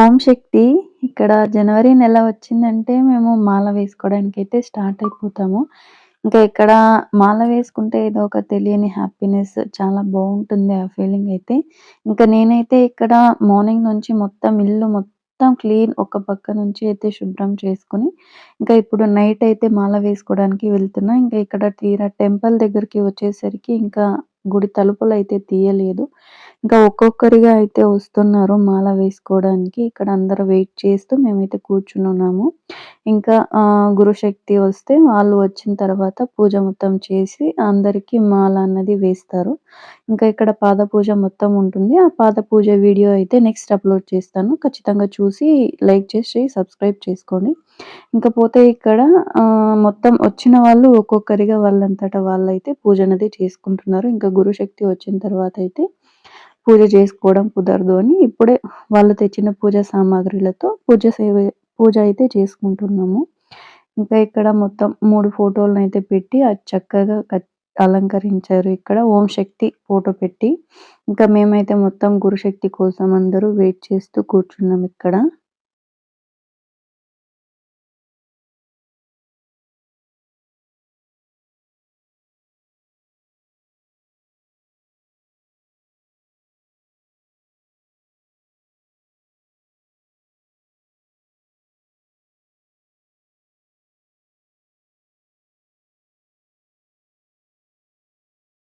ఓం శక్తి ఇక్కడ జనవరి నెల వచ్చిందంటే మేము మాల వేసుకోవడానికైతే స్టార్ట్ అయిపోతాము. ఇంకా ఇక్కడ మాల వేసుకుంటే ఏదో ఒక తెలియని హ్యాపీనెస్ చాలా బావుంటుంది ఆ ఫీలింగ్ అయితే. ఇంకా నేనైతే ఇక్కడ మార్నింగ్ నుంచి మొత్తం ఇల్లు మొత్తం క్లీన్ ఒక పక్క నుంచి అయితే శుభ్రం చేసుకొని, ఇంకా ఇప్పుడు నైట్ అయితే మాల వేసుకోవడానికి వెళ్తున్నా. ఇంకా ఇక్కడ తీరా టెంపుల్ దగ్గరికి వచ్చేసరికి ఇంకా గుడి తలుపులైతే తీయలేదు. ఇంకా ఒక్కొక్కరిగా అయితే వస్తున్నారు మాల వేసుకోవడానికి. ఇక్కడ అందరూ వెయిట్ చేస్తూ మేమైతే కూర్చునున్నాము. ఇంకా గురుశక్తి వస్తే వాళ్ళు వచ్చిన తర్వాత పూజ మొత్తం చేసి అందరికి మాల అన్నది వేస్తారు. ఇంకా ఇక్కడ పాద పూజ మొత్తం ఉంటుంది. ఆ పాద పూజ వీడియో అయితే నెక్స్ట్ అప్‌లోడ్ చేస్తాను. ఖచ్చితంగా చూసి లైక్ చేసి సబ్స్క్రైబ్ చేసుకోండి. ఇంకపోతే ఇక్కడ మొత్తం వచ్చిన వాళ్ళు ఒక్కొక్కరిగా వాళ్ళంతట వాళ్ళైతే పూజ అనేది చేసుకుంటున్నారు. ఇంకా గురుశక్తి వచ్చిన తర్వాత అయితే పూజ చేసుకోవడం కుదరదు అని ఇప్పుడే వాళ్ళు తెచ్చిన పూజా సామాగ్రిలతో పూజ అయితే చేసుకుంటున్నాము. ఇంకా ఇక్కడ మొత్తం 3 ఫోటోలనైతే పెట్టి అది చక్కగా అలంకరించారు. ఇక్కడ ఓం శక్తి ఫోటో పెట్టి. ఇంకా మేమైతే మొత్తం గురుశక్తి కోసం అందరూ వెయిట్ చేస్తూ కూర్చున్నాం ఇక్కడ.